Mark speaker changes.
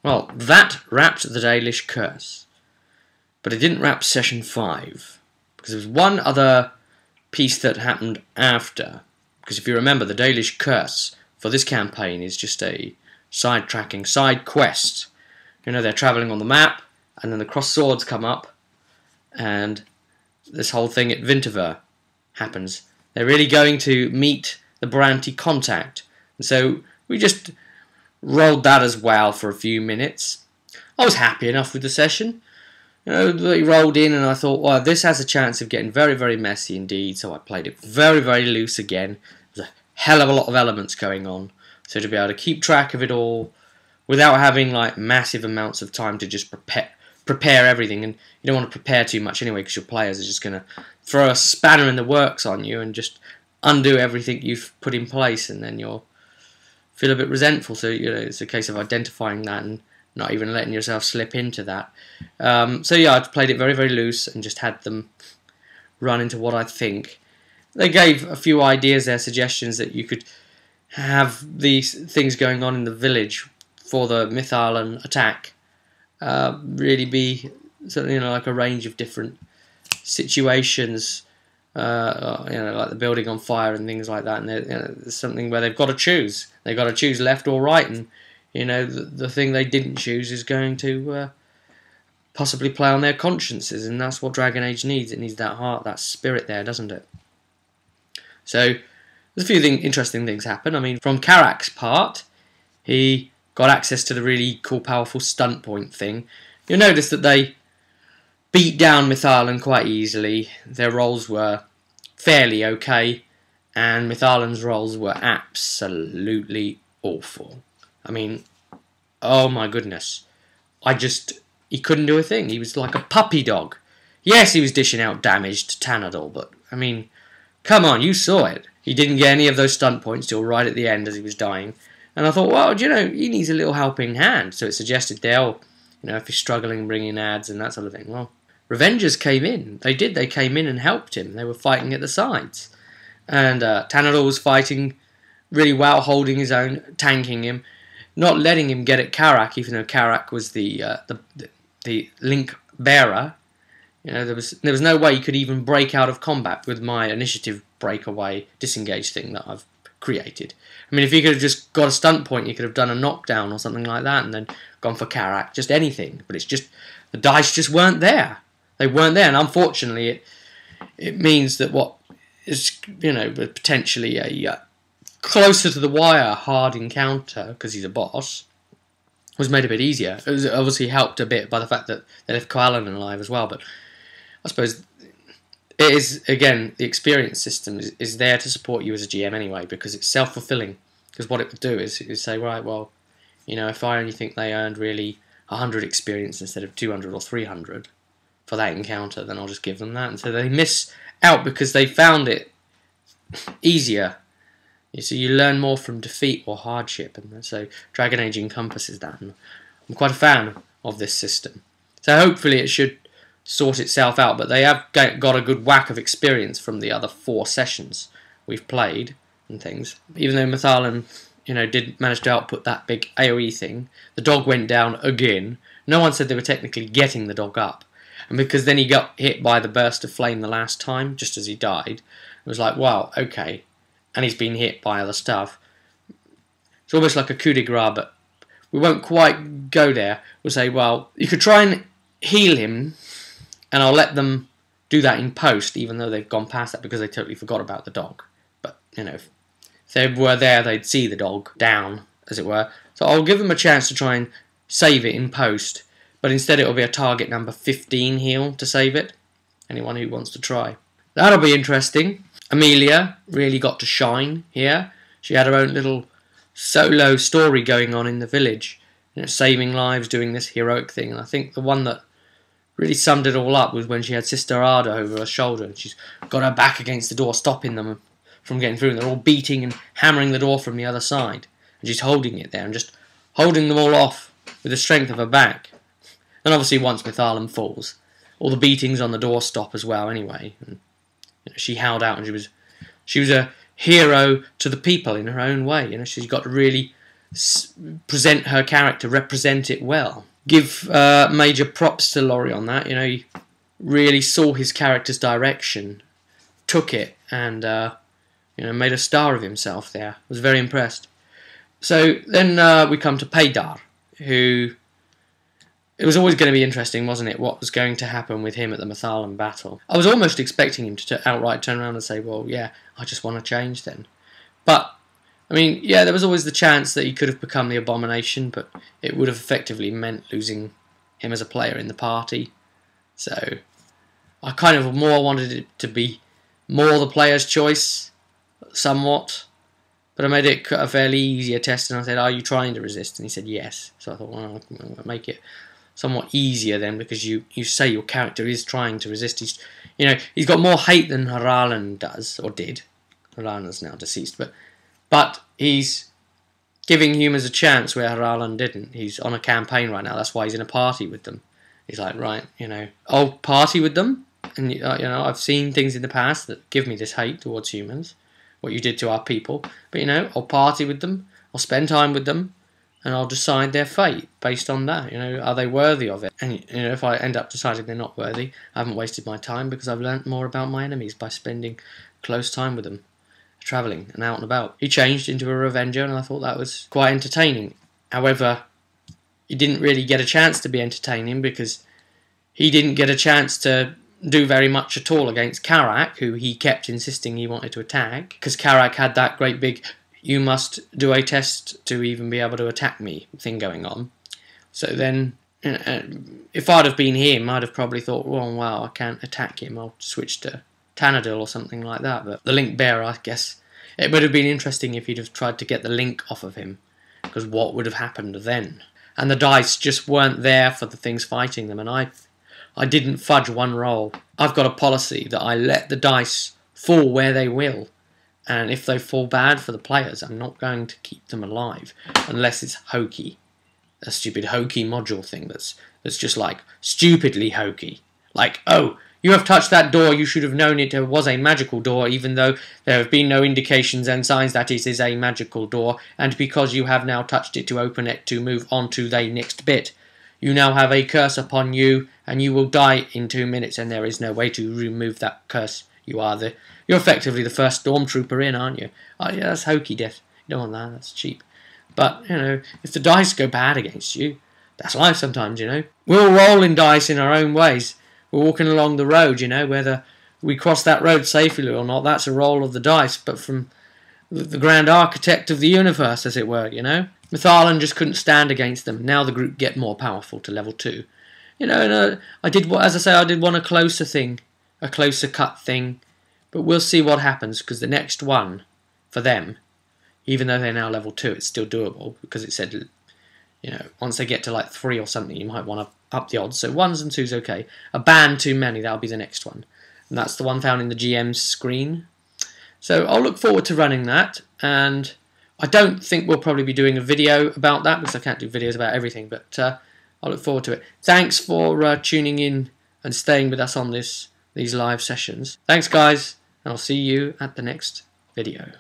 Speaker 1: Well, that wrapped the Dalish Curse. But it didn't wrap Session 5. Because there was one other piece that happened after. Because if you remember, the Dalish Curse for this campaign is just a side-tracking, side quest. You know, they're travelling on the map, and then the cross swords come up, and this whole thing at Vinterver happens. They're really going to meet the Baranti contact. And so we just rolled that as well for a few minutes. I was happy enough with the session. You know, they rolled in and I thought, well, this has a chance of getting very, very messy indeed. So I played it very, very loose again. There's a hell of a lot of elements going on. So to be able to keep track of it all without having like massive amounts of time to just prepare everything. And you don't want to prepare too much anyway because your players are just going to throw a spanner in the works on you and just undo everything you've put in place, and then you'll feel a bit resentful. So you know, it's a case of identifying that and not even letting yourself slip into that. So yeah, I played it very, very loose and just had them run into what I think. They gave a few ideas there, suggestions that you could have these things going on in the village for the Mythalan attack. Really be something, you know, like a range of different situations. You know, like the building on fire and things like that. And there's something where they've got to choose. They've got to choose left or right, and you know, the thing they didn't choose is going to possibly play on their consciences, and that's what Dragon Age needs. It needs that heart, that spirit there, doesn't it? So there's a few interesting things happen. I mean, from Karak's part, he got access to the really cool, powerful stunt point thing. You'll notice that they beat down Mythalan quite easily. Their rolls were fairly okay, and Mythalan's rolls were absolutely awful. I mean, oh my goodness. He couldn't do a thing. He was like a puppy dog. Yes, he was dishing out damage to Tanadol, but, I mean, come on, you saw it. He didn't get any of those stunt points till right at the end as he was dying. And I thought, well, you know, he needs a little helping hand. So it suggested there, you know, if he's struggling bringing ads and that sort of thing. Well, Revengers came in. They did. They came in and helped him. They were fighting at the sides. And Tanadol was fighting really well, holding his own, tanking him, not letting him get at Karak, even though Karak was the link bearer. You know, there was no way he could even break out of combat with my initiative breakaway disengage thing that I've created. I mean, if he could have just got a stunt point, he could have done a knockdown or something like that and then gone for Karak, just anything. But it's just, the dice just weren't there. They weren't there, and unfortunately it means that what is, you know, potentially a closer to the wire hard encounter, because he's a boss, was made a bit easier. It was obviously helped a bit by the fact that they left Koalan alive as well, but I suppose it is, again, the experience system is there to support you as a GM anyway, because it's self-fulfilling. Because what it would do is it would say, right, well, you know, if I only think they earned really 100 experience instead of 200 or 300 for that encounter, then I'll just give them that. And so they miss out because they found it easier. So you learn more from defeat or hardship, and so Dragon Age encompasses that. And I'm quite a fan of this system. So hopefully it should sort itself out, but they have got a good whack of experience from the other 4 sessions we've played and things. Even though Mythalan, you know, did manage to output that big AoE thing, the dog went down again. No one said they were technically getting the dog up. And because then he got hit by the burst of flame the last time, just as he died, it was like, well, okay. And he's been hit by other stuff. It's almost like a coup de grace, but we won't quite go there. We'll say, well, you could try and heal him, and I'll let them do that in post, even though they've gone past that because they totally forgot about the dog. But, you know, if they were there, they'd see the dog down, as it were. So I'll give them a chance to try and save it in post, but instead it'll be a target number 15 heal to save it. Anyone who wants to try. That'll be interesting. Amelia really got to shine here. She had her own little solo story going on in the village, you know, saving lives, doing this heroic thing. And I think the one that really summed it all up was when she had Sister Ada over her shoulder, and she's got her back against the door, stopping them from getting through. And they're all beating and hammering the door from the other side, and she's holding it there and just holding them all off with the strength of her back. And obviously, once Mythalan falls, all the beatings on the door stop as well. Anyway. And, you know, she held out, and she was a hero to the people in her own way. You know, she's got to really present her character, represent it well. Give major props to Laurie on that. You know, he really saw his character's direction, took it, and you know, made a star of himself there. I was very impressed. So then we come to Paydar, who... It was always going to be interesting, wasn't it, what was going to happen with him at the Mathalan battle. I was almost expecting him to outright turn around and say, well, yeah, I just want to change then. But, I mean, yeah, there was always the chance that he could have become the Abomination, but it would have effectively meant losing him as a player in the party. So, I kind of more wanted it to be more the player's choice, somewhat. But I made it a fairly easier test, and I said, are you trying to resist? And he said, yes. So I thought, well, I'll make it somewhat easier then, because you say your character is trying to resist. He's got more hate than Haralan does, or did. Haralan's now deceased, but he's giving humans a chance where Haralan didn't. He's on a campaign right now. That's why he's in a party with them. He's like, right, I'll party with them, and I've seen things in the past that give me this hate towards humans, what you did to our people. But I'll party with them. I'll spend time with them. And I'll decide their fate based on that. Are they worthy of it? And if I end up deciding they're not worthy, I haven't wasted my time, because I've learnt more about my enemies by spending close time with them, travelling and out and about. He changed into a Revenger, and I thought that was quite entertaining. However, he didn't really get a chance to be entertaining, because he didn't get a chance to do very much at all against Karak, who he kept insisting he wanted to attack, because Karak had that great big "you must do a test to even be able to attack me" thing going on. So then, if I'd have been him, I'd have probably thought, well, wow, I can't attack him, I'll switch to Tanadil or something like that. But the link bearer, I guess, it would have been interesting if he'd have tried to get the link off of him, because what would have happened then? And the dice just weren't there for the things fighting them, and I didn't fudge one roll. I've got a policy that I let the dice fall where they will. And if they fall bad for the players, I'm not going to keep them alive, unless it's hokey. A stupid hokey module thing that's just like stupidly hokey. Like, oh, you have touched that door, you should have known it was a magical door, even though there have been no indications and signs that it is a magical door, and because you have now touched it to open it to move on to the next bit, you now have a curse upon you, and you will die in 2 minutes, and there is no way to remove that curse. You're effectively the first stormtrooper in, aren't you? Oh yeah, that's hokey death. You don't want that, that's cheap. But, if the dice go bad against you, that's life sometimes, We're all rolling dice in our own ways. We're walking along the road, whether we cross that road safely or not, that's a roll of the dice, but from the grand architect of the universe, as it were, Mathalan just couldn't stand against them. Now the group get more powerful to level 2. I did want a closer thing, a closer cut thing, but we'll see what happens, because the next one, for them, even though they're now level 2, it's still doable, because it said, once they get to like 3 or something, you might want to up the odds. So 1s and 2s okay. A band too many, that'll be the next one. And that's the one found in the GM's screen. So I'll look forward to running that, and I don't think we'll probably be doing a video about that, because I can't do videos about everything, but I'll look forward to it. Thanks for tuning in and staying with us on these live sessions. Thanks, guys, and I'll see you at the next video.